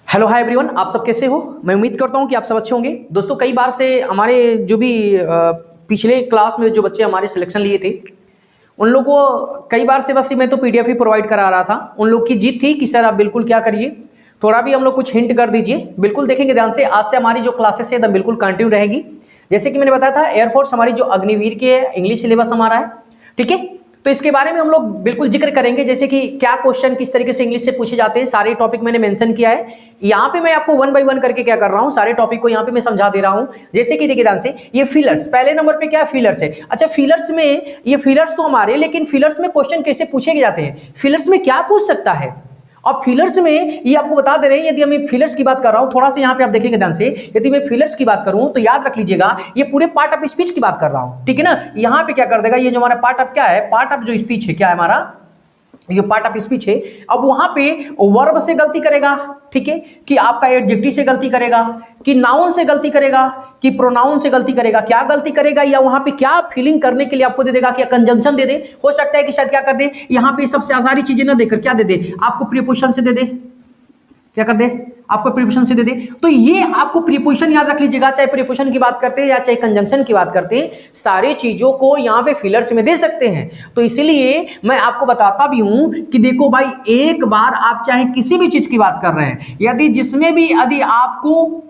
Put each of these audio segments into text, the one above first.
Hello hi everyone, आप सब कैसे हो। मैं उम्मीद करता हूं कि आप सब अच्छे होंगे। दोस्तों, कई बार से हमारे जो भी पिछले क्लास में जो बच्चे हमारे सिलेक्शन लिए थे उन लोगों को कई बार से बस मैं तो पीडीएफ ही प्रोवाइड करा रहा था। उन लोग की जिद थी कि सर आप बिल्कुल क्या करिए, थोड़ा भी हम लोग कुछ हिंट कर दीजिए। बिल्कुल देखेंगे ध्यान से, आज से हमारी जो क्लासेस है एकदम बिल्कुल कंटिन्यू रहेगी। जैसे कि मैंने बताया था, एयरफोर्स हमारी जो अग्निवीर की है, इंग्लिश सिलेबस हमारा है, ठीक है। तो इसके बारे में हम लोग बिल्कुल जिक्र करेंगे, जैसे कि क्या क्वेश्चन किस तरीके से इंग्लिश से पूछे जाते हैं, सारे टॉपिक मैंने मेंशन किया है। यहाँ पे मैं आपको वन बाय वन करके क्या कर रहा हूँ, सारे टॉपिक को यहाँ पे मैं समझा दे रहा हूँ। जैसे कि देखिए ध्यान से, ये फिलर्स पहले नंबर पे क्या है, फिलर्स है। अच्छा, फिलर्स में ये फिलर्स तो हमारे, लेकिन फिलर्स में क्वेश्चन कैसे पूछे जाते हैं, फिलर्स में क्या पूछ सकता है। और फिलर्स में ये आपको बता दे रहे हैं, यदि मैं फिलर्स की बात कर रहा हूं, थोड़ा सा यहां पे आप देखेंगे ध्यान से, यदि मैं फिलर्स की बात करूं तो याद रख लीजिएगा ये पूरे पार्ट ऑफ स्पीच की बात कर रहा हूं, ठीक है ना। यहां पे क्या कर देगा, ये जो हमारा पार्ट ऑफ क्या है, पार्ट ऑफ जो स्पीच है, क्या है हमारा ये पार्ट ऑफ स्पीच है। अब वहां पे वर्ब से गलती करेगा, ठीक है, कि आपका एडजेक्टिव से गलती करेगा, कि नाउन से गलती करेगा, कि प्रोनाउन से गलती करेगा, क्या गलती करेगा, या वहां पे क्या फीलिंग करने के लिए आपको दे देगा, कि कंजंक्शन दे दे। हो सकता है कि शायद क्या कर दे, यहां पे सबसे सारी चीजें ना देकर क्या दे दे, आपको प्रीपोजिशन से दे दे, क्या कर दे, आपको प्रीपोजिशन से दे दे। तो ये आपको प्रीपोजिशन याद रख लीजिएगा, चाहे प्रीपोजिशन की बात करते हैं या चाहे कंजंक्शन की बात करते हैं, सारे चीजों को यहां पे फिलर्स में दे सकते हैं। तो इसीलिए मैं आपको बताता भी हूं कि देखो भाई, एक बार आप चाहे किसी भी चीज की बात कर रहे हैं, यदि जिसमें भी यदि आपको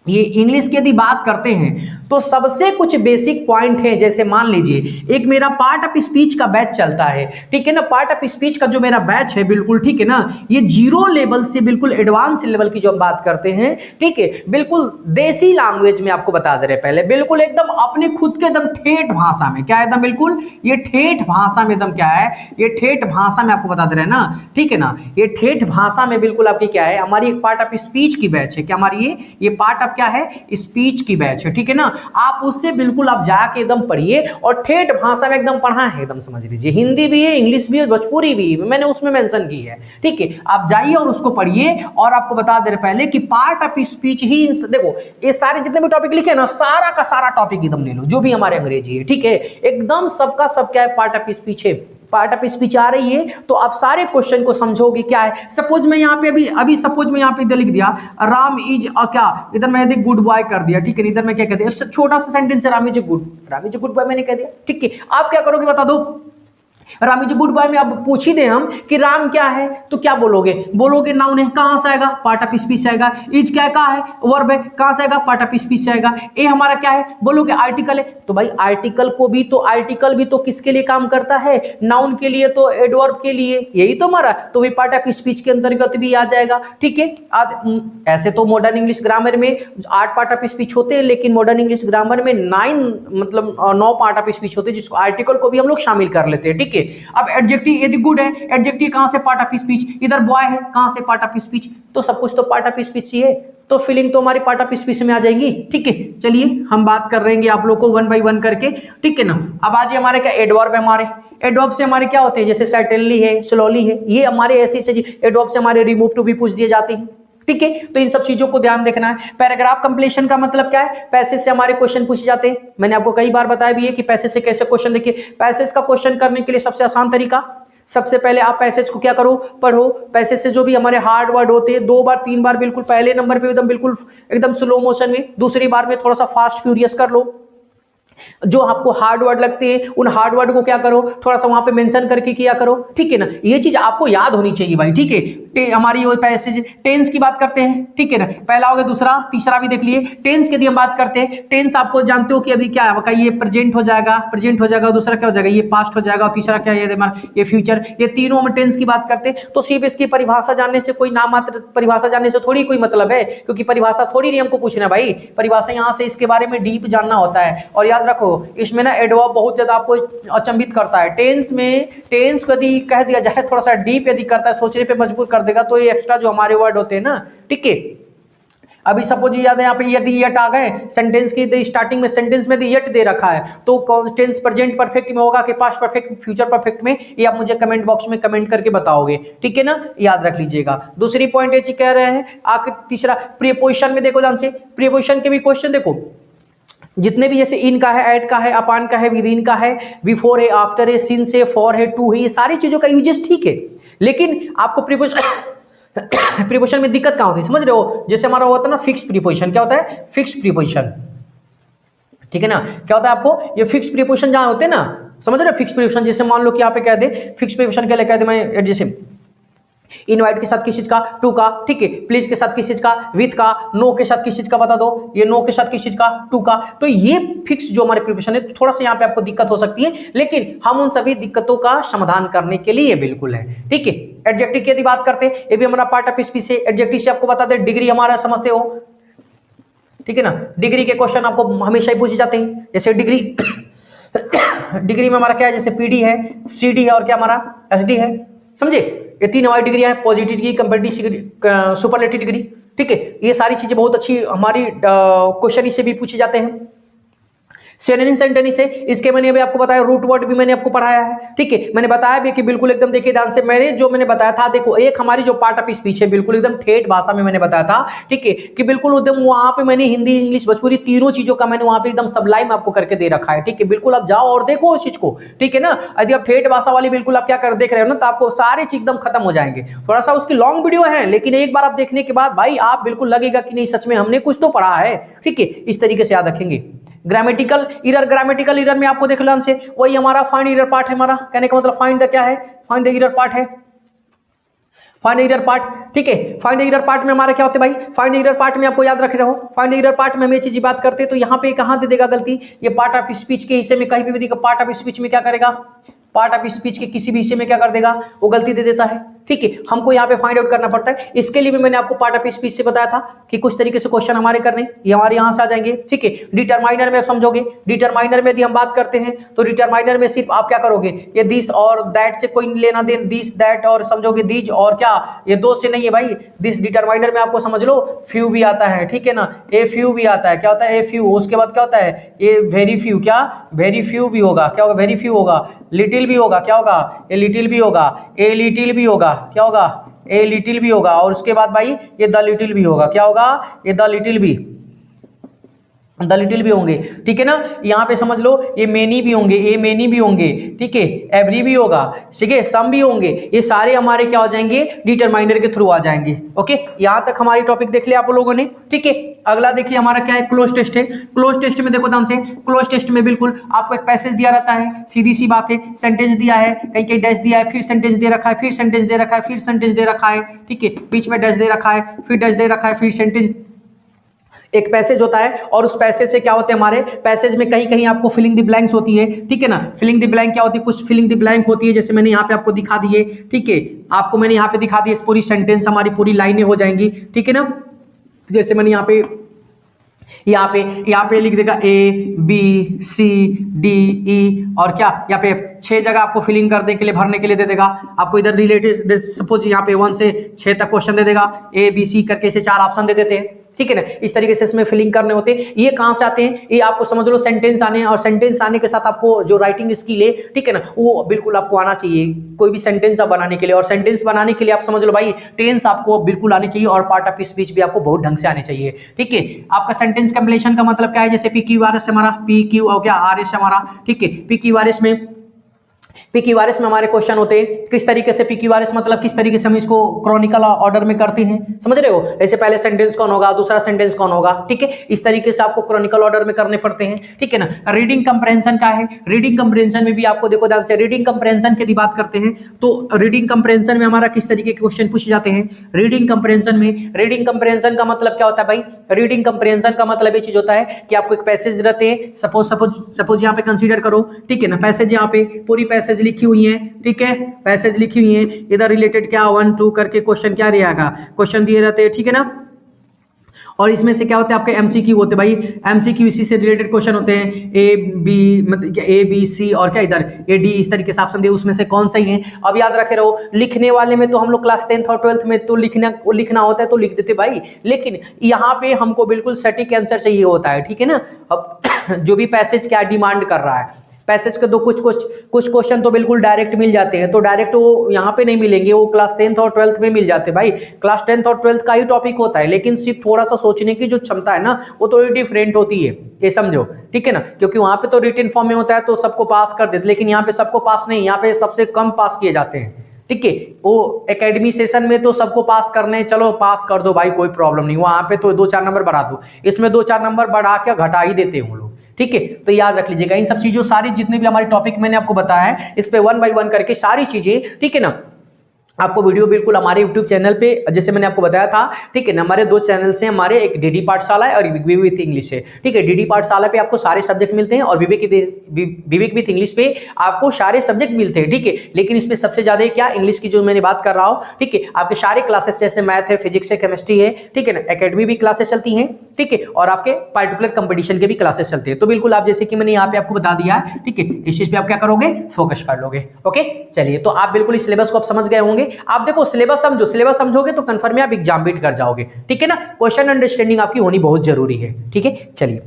ये इंग्लिश की यदि बात करते हैं तो सबसे कुछ बेसिक पॉइंट है। जैसे मान लीजिए एक मेरा पार्ट ऑफ स्पीच का बैच चलता है, ठीक है ना। पार्ट ऑफ स्पीच का जो मेरा बैच है, बिल्कुल ठीक है ना, ये जीरो लेवल से बिल्कुल एडवांस लेवल की जो हम बात करते हैं, ठीक है, बिल्कुल देसी लैंग्वेज में आपको बता दे रहे हैं पहले, बिल्कुल एकदम अपने खुद के एकदम ठेठ भाषा में, क्या है एकदम बिल्कुल ये ठेठ भाषा में, एकदम क्या है ये ठेठ भाषा में आपको बता दे रहे हैं ना, ठीक है ना। ये ठेठ भाषा में बिल्कुल आपकी क्या है, हमारी एक पार्ट ऑफ स्पीच की बैच है, क्या हमारी ये पार्ट ऑफ क्या है, स्पीच की बैच है, ठीक है ना। आप उससे बिल्कुल आप जाके एकदम पढ़िए, और ठेठ भाषा में एकदम पढ़ा है, एकदम समझ लीजिए, हिंदी भी है, इंग्लिश भी है, भोजपुरी भी है, मैंने उसमें मेंशन की है, ठीक है। आप जाइए और उसको पढ़िए, और आपको बता दे रहे पहले कि पार्ट ऑफ स्पीच ही, देखो ये सारे जितने भी टॉपिक लिखे ना, सारा का सारा टॉपिक एकदम ले लो, जो भी हमारे अंग्रेजी है, ठीक है, एकदम सबका सब क्या है, पार्ट ऑफ स्पीच है। पार्ट ऑफ स्पीच आ रही है तो आप सारे क्वेश्चन को समझोगे क्या है। सपोज मैं यहाँ पे अभी सपोज मैं यहाँ पे इधर लिख दिया राम इज क्या, इधर मैं यदि गुड बॉय कर दिया, ठीक है, इधर मैं क्या कह दिया, छोटा सा सेंटेंस है, राम इज गुड बॉय मैंने कह दिया, ठीक है। आप क्या करोगे बता दो, राम इज गुड बॉय में अब पूछ ही दे हम कि राम क्या है, तो क्या बोलोगे, बोलोगे नाउन है, कहां से आएगा, पार्ट ऑफ स्पीच आएगा। इज क्या है, कहां है, वर्ब है, कहां से आएगा, पार्ट ऑफ स्पीच आएगा। ए हमारा क्या है, बोलोगे आर्टिकल है, तो भाई आर्टिकल भी तो किसके लिए काम करता है, नाउन के लिए, तो एडवर्ब के लिए, यही तो हमारा, तो भी पार्ट ऑफ स्पीच के अंतर्गत भी आ जाएगा, ठीक है। ऐसे तो मॉडर्न इंग्लिश ग्रामर में 8 पार्ट ऑफ स्पीच होते हैं, लेकिन मॉडर्न इंग्लिश ग्रामर में 9 पार्ट ऑफ स्पीच होते हैं, जिसको आर्टिकल को भी हम लोग शामिल कर लेते हैं, ठीक है। अब एडजेक्टिव यदि गुड है, एडजेक्टिव कहां से, पार्ट ऑफ स्पीच, इधर बॉय है, कहां से, पार्ट ऑफ स्पीच, तो सब कुछ तो पार्ट ऑफ स्पीच ही है, तो फीलिंग तो हमारी पार्ट ऑफ स्पीच में आ जाएंगी, ठीक है। चलिए हम बात कर रहे हैं आप लोग को वन बाय वन करके, ठीक है ना। अब आज हमारे क्या एडवर्ब है, हमारे एडवर्ब से हमारे क्या होते हैं, जैसे सर्टेनली है, स्लोली है, ये हमारे ऐसे से एडवर्ब से हमारे रिमूव टू भी पूछ दिए जाते हैं, ठीक है। तो इन सब चीजों को ध्यान देखना है। पैराग्राफ कंप्लीशन का मतलब क्या है, पैसेज से हमारे क्वेश्चन पूछे जाते हैं। मैंने आपको कई बार बताया भी है कि पैसेज से कैसे क्वेश्चन, देखिए पैसेज का क्वेश्चन करने के लिए सबसे आसान तरीका, सबसे पहले आप पैसेज को क्या करो, पढ़ो। पैसेज से जो भी हमारे हार्ड वर्ड होते हैं 2 बार 3 बार बिल्कुल पहले नंबर पे एकदम बिल्कुल एकदम स्लो मोशन में, दूसरी बार में थोड़ा सा फास्ट फ्यूरियस कर लो। जो आपको हार्ड वर्ड लगते हैं उन हार्ड वर्ड को क्या करो, थोड़ा सा वहां पे मेंशन करके किया करो, ठीक है ना। ये चीज आपको याद होनी चाहिए भाई, ठीक है। हमारी वो पैसेज टेंस की बात करते हैं, ठीक है ना, पहला हो गया, दूसरा तीसरा भी देख लिए। टेंस की यदि हम बात करते हैं, टेंस आपको जानते हो कि अभी क्या है, ये प्रेजेंट हो जाएगा, दूसरा क्या हो जाएगा, ये पास्ट हो जाएगा, और तीसरा क्या है हमारा ये फ्यूचर। ये तीनों में टेंस की बात करते हैं। तो सिर्फ इसकी परिभाषा जानने से, कोई नाम मात्र परिभाषा जानने से थोड़ी कोई मतलब है, क्योंकि परिभाषा थोड़ी नहीं हमको पूछना भाई, परिभाषा यहाँ से इसके बारे में डीप जानना होता है। और याद रखो इसमें ना एडवर्ब बहुत ज्यादा आपको अचंभित करता है। टेंस में टेंस को यदि कह दिया जाए थोड़ा सा डीप यदि करता है, सोचने पे मजबूर कर देगा, तो ये एक्स्ट्रा जो हमारे वर्ड होते हैं ना, ठीक है। अभी सपोज याद है यहाँ पे यदि यट आ गए सेंटेंस की स्टार्टिंग में, सेंटेंस में यदि यट दे रखा है तो टेंस प्रेजेंट परफेक्ट में होगा कि पास्ट परफेक्ट, फ्यूचर परफेक्ट में, ये आप मुझे कमेंट बॉक्स में कमेंट करके बताओगे, ठीक है ना, याद रख लीजिएगा। दूसरी पॉइंट ये कह रहे हैं आखिर तीसरा प्रीपोजिशन में देखो ध्यान से, प्रीपोजिशन के भी क्वेश्चन देखो, जितने भी जैसे इन का है, एट का है, अपान का है, विद इन का है, बिफोर है, आफ्टर है, सिंस है, फॉर है, टू है, ये सारी चीजों का यूजेस ठीक है, लेकिन आपको प्रीपोजिशन प्रीपोजिशन में दिक्कत कहाँ होती है, समझ रहे हो? जैसे हमारा होता है ना फिक्स प्रीपोजिशन, क्या होता है? फिक्स प्रीपोजिशन, ठीक है ना? क्या होता है आपको? ये फिक्स प्रीपोजिशन जहाँ होते हैं ना, समझ रहे हो? फिक्स प्रीपोजिशन, जैसे मान लो कि यहाँ पे कह दे फिक्स प्रीपोजिशन के लिए कह दे मैं, जैसे इनवाइट के साथ किस चीज का? टू का, ठीक है। प्लीज के साथ किस चीज का? विथ का। नो के साथ किस चीज का? बता दो। ये नो के साथ किस चीज का? टू का। तो ये फिक्स जो हमारे प्रीपोजिशन है, थोड़ा सा यहाँ पे आपको दिक्कत हो सकती है, लेकिन हम उन सभी दिक्कतों का समाधान करने के लिए बिल्कुल है, ठीक है। एडजेक्टिव की यदि बात करते हैं, ये भी हमारा पार्ट ऑफ स्पीच है। एडजेक्टिव से आपको बता दें, डिग्री हमारा समझते हो, ठीक है ना? डिग्री के क्वेश्चन आपको हमेशा ही पूछे जाते हैं, जैसे डिग्री डिग्री में हमारा क्या है? जैसे पीडी है, सीडी है और क्या हमारा? एसडी है, समझे? ये तीन हमारी डिग्री है, positive degree, comparative degree, superlative degree, ठीक है। ये सारी चीजें बहुत अच्छी हमारी क्वेश्चन से भी पूछे जाते हैं। सिनोनिम सेंटेनिस है, इसके मैंने अभी आपको बताया, रूट वर्ड भी मैंने आपको पढ़ाया है, ठीक है। मैंने बताया भी कि बिल्कुल एकदम देखिए ध्यान से, मैंने बताया था, देखो एक हमारी जो पार्ट ऑफ स्पीच है बिल्कुल एकदम ठेठ भाषा में मैंने बताया था, ठीक है, कि बिल्कुल एकदम वहां पे मैंने हिंदी, इंग्लिश, भोजपुरी तीनों चीजों का मैंने वहां पे एकदम सबलाइम आपको करके दे रखा है, ठीक है। बिल्कुल आप जाओ और देखो उस चीज को, ठीक है ना। यदि आप ठेठ भाषा वाली बिल्कुल आप क्या कर देख रहे हो ना, तो आपको सारे चीज एकदम खत्म हो जाएंगे। थोड़ा सा उसकी लॉन्ग वीडियो है, लेकिन एक बार आप देखने के बाद भाई आप बिल्कुल लगेगा कि नहीं सच में हमने कुछ तो पढ़ा है, ठीक है। इस तरीके से याद रखेंगे। ग्रामेटिकल एरर में आपको देख लो से वही हमारा फाइंड एरर पार्ट है। हमारा कहने का मतलब फाइंड द क्या है? फाइंड द एरर पार्ट है, फाइंड द एरर पार्ट, ठीक है। फाइंड द एरर पार्ट में हमारा क्या होता है भाई? फाइंड द एरर पार्ट में आपको याद रख रहे हो, फाइंड द एरर पार्ट में हम ये चीज बात करते हैं, तो यहाँ पे कहाँ दे देगा गलती? ये पार्ट ऑफ स्पीच के हिस्से में कहीं भी देगा, पार्ट ऑफ स्पीच में क्या करेगा? पार्ट ऑफ स्पीच के किसी भी हिस्से में क्या कर देगा? वो गलती दे देता है, ठीक है। हमको यहाँ पे फाइंड आउट करना पड़ता है। इसके लिए भी मैंने आपको पार्ट ऑफ स्पीच से बताया था कि कुछ तरीके से क्वेश्चन हमारे करने, ये हमारे यहाँ से आ जाएंगे, ठीक है। डिटरमाइनर में आप समझोगे, डिटरमाइनर में यदि हम बात करते हैं तो डिटरमाइनर में सिर्फ आप क्या करोगे? ये दिस और दैट से कोई लेना देन, दिस दैट और समझोगे दीज और क्या, ये दो से नहीं है भाई। दिस डिटरमाइनर में आपको समझ लो फ्यू भी आता है, ठीक है ना। ए फ्यू भी आता है, क्या होता है? A few. उसके बाद क्या होता है? ये वेरी फ्यू, क्या? वेरी फ्यू भी होगा, क्या होगा? वेरी फ्यू होगा। लिटिल भी होगा, क्या होगा? ए लिटिल भी होगा। ए लिटिल भी होगा, क्या होगा? ए लिटिल भी होगा। और उसके बाद भाई ये द लिटिल भी होगा, क्या होगा? ये द लिटिल भी, द लिटिल भी होंगे, ठीक है ना। यहाँ पे समझ लो ये मेनी भी होंगे, ए मेनी भी होंगे, ठीक है। एवरी भी होगा, ठीक है। सम भी होंगे। ये सारे हमारे क्या हो जाएंगे? डिटरमाइनर के थ्रू आ जाएंगे, ओके। यहाँ तक हमारी टॉपिक देख लिया आप लोगों ने, ठीक है। अगला देखिए हमारा क्या है? क्लोज टेस्ट है। क्लोज टेस्ट में देखो ध्यान से, क्लोज टेस्ट में बिल्कुल आपको एक पैसेज दिया रहता है, सीधी सी बात है। सेंटेंस दिया है, कहीं कहीं डैश दिया है, फिर सेंटेंस दे रखा है, फिर सेंटेंस दे रखा है, फिर सेंटेंस दे रखा है, ठीक है। बीच में डैश दे रखा है, फिर डैश दे रखा है, फिर सेंटेंस। एक पैसेज होता है और उस पैसेज से क्या होते हैं? हमारे पैसेज में कहीं कहीं आपको फिलिंग द ब्लैंक्स होती है, ठीक है ना। फिलिंग द ब्लैंक क्या होती है? कुछ फिलिंग द ब्लैंक होती है, जैसे मैंने यहाँ पे आपको दिखा दिए, ठीक है। आपको मैंने यहाँ पे दिखा दिए, पूरी सेंटेंस हमारी पूरी लाइनें हो जाएंगी, ठीक है ना। जैसे मैंने यहाँ पे लिख देगा A B C D E और क्या, यहाँ पे 6 जगह आपको फिलिंग करने के लिए, भरने के लिए दे देगा। आपको इधर रिलेटेड सपोज यहाँ पे 1 से 6 तक क्वेश्चन दे देगा, ए बी सी करके इसे 4 ऑप्शन दे देते हैं, ठीक है ना। इस तरीके से इसमें फिलिंग करने होते हैं। ये कहां से आते हैं? ये आपको समझ लो सेंटेंस आने, और सेंटेंस आने के साथ आपको जो राइटिंग स्किल है, ठीक है ना, वो बिल्कुल आपको आना चाहिए कोई भी सेंटेंस आप बनाने के लिए। और सेंटेंस बनाने के लिए आप समझ लो भाई टेंस आपको बिल्कुल आनी चाहिए, और पार्ट ऑफ स्पीच भी आपको बहुत ढंग से आने चाहिए, ठीक है। आपका सेंटेंस कंप्लीशन का मतलब क्या है? जैसे पी क्यू आर एस हमारा, पी क्यू और क्या आर एस हमारा, ठीक है। पी क्यू आर एस में हमारे क्वेश्चन होते हैं किस तरीके से। पीक्यूआरएस मतलब किस तरीके से हम इसको क्रॉनिकल ऑर्डर में करते हैं, समझ रहे हो? ऐसे पहले सेंटेंस कौन होगा, दूसरा सेंटेंस कौन होगा, ठीक है। इस तरीके से आपको क्रॉनिकल ऑर्डर में करने पड़ते हैं, ठीक है ना। रीडिंग कंप्रेhension का है। रीडिंग कंप्रेhension में भी आपको देखो ध्यान से, रीडिंग कंप्रेhension की बात करते हैं तो रीडिंग कंप्रेhension में हमारा किस तरीके के क्वेश्चन पूछे जाते हैं? रीडिंग कंप्रेhension का मतलब क्या होता है भाई? रीडिंग कंप्रेhension का मतलब ये चीज होता है कि आपको एक पैसेज रहते हैं, सपोज यहाँ पे कंसीडर करो, ठीक है ना। पैसेज यहाँ पे पूरी पैसेज लिखी हुई है, ठीक है। पैसेज लिखी हुई है, इधर रिलेटेड क्या 1 2 करके क्वेश्चन क्या रहेगा? क्वेश्चन दिए रहते हैं, ठीक है ना। और इसमें से क्या होते हैं? आपके एमसीक्यू होते हैं भाई। एमसीक्यू इसी से रिलेटेड क्वेश्चन होते हैं, ए बी मतलब ए बी सी और क्या इधर ए डी, इस तरीके से ऑप्शन दिए, उसमें से कौन सही है। अब याद रखे रहो, लिखने वाले में तो हम लोग क्लास 10th और 12th में तो लिखना होता है तो लिख देते भाई, लेकिन यहाँ पे हमको बिल्कुल सटीक आंसर चाहिए होता है, ठीक है ना। अब जो भी पैसेज क्या डिमांड कर रहा है, पैसेज के दो कुछ क्वेश्चन तो बिल्कुल डायरेक्ट मिल जाते हैं, तो डायरेक्ट वो यहाँ पे नहीं मिलेंगे, वो क्लास 10th और 12th में मिल जाते हैं भाई। क्लास 10th और 12th का ही टॉपिक होता है, लेकिन सिर्फ थोड़ा सा सोचने की जो क्षमता है ना, वो थोड़ी डिफरेंट होती है, ये समझो, ठीक है ना। क्योंकि वहां पे तो रिटन फॉर्म में होता है तो सबको पास कर देते, लेकिन यहाँ पे सबको पास नहीं, यहाँ पे सबसे कम पास किए जाते हैं, ठीक है। वो एकेडमी सेशन में तो सबको पास करने, चलो पास कर दो भाई, कोई प्रॉब्लम नहीं, वहां पे तो 2-4 नंबर बढ़ा दो, इसमें 2-4 नंबर बढ़ा के घटा ही देते हैं लोग, ठीक है। तो याद रख लीजिएगा इन सब चीजों, सारी जितने भी हमारे टॉपिक मैंने आपको बताया है, इस पे 1 बाय 1 करके सारी चीजें, ठीक है ना, आपको वीडियो बिल्कुल हमारे YouTube चैनल पे, जैसे मैंने आपको बताया था, ठीक है ना, हमारे 2 चैनल से, हमारे एक डीडी पाठशाला है और विवेक विथ इंग्लिश है, ठीक है। डीडी पाठशाला पे आपको सारे सब्जेक्ट मिलते हैं और विवेक विथ इंग्लिश पे आपको सारे सब्जेक्ट मिलते हैं, ठीक है। लेकिन इसमें सबसे ज्यादा क्या, इंग्लिश की जो मैंने बात कर रहा हूं, ठीक है। आपके सारे क्लासेस जैसे मैथ है, फिजिक्स है, केमिस्ट्री है, ठीक है ना, एकेडमी भी क्लासेस चलती हैं, ठीक है, और आपके पार्टिकुलर कंपटीशन के भी क्लासेस चलते हैं। तो बिल्कुल आप, जैसे कि मैंने यहाँ पे आपको बता दिया है, ठीक है, इस चीज पे आप क्या करोगे, फोकस कर लोगे। ओके, चलिए, तो आप बिल्कुल इस सिलेबस को आप समझ गए होंगे। आप देखो सिलेबस समझो, सिलेबस समझोगे तो कंफर्म है आप एग्जाम बीट कर जाओगे, ठीक है ना। क्वेश्चन अंडरस्टैंडिंग आपकी होनी बहुत जरूरी है, ठीक है। चलिए।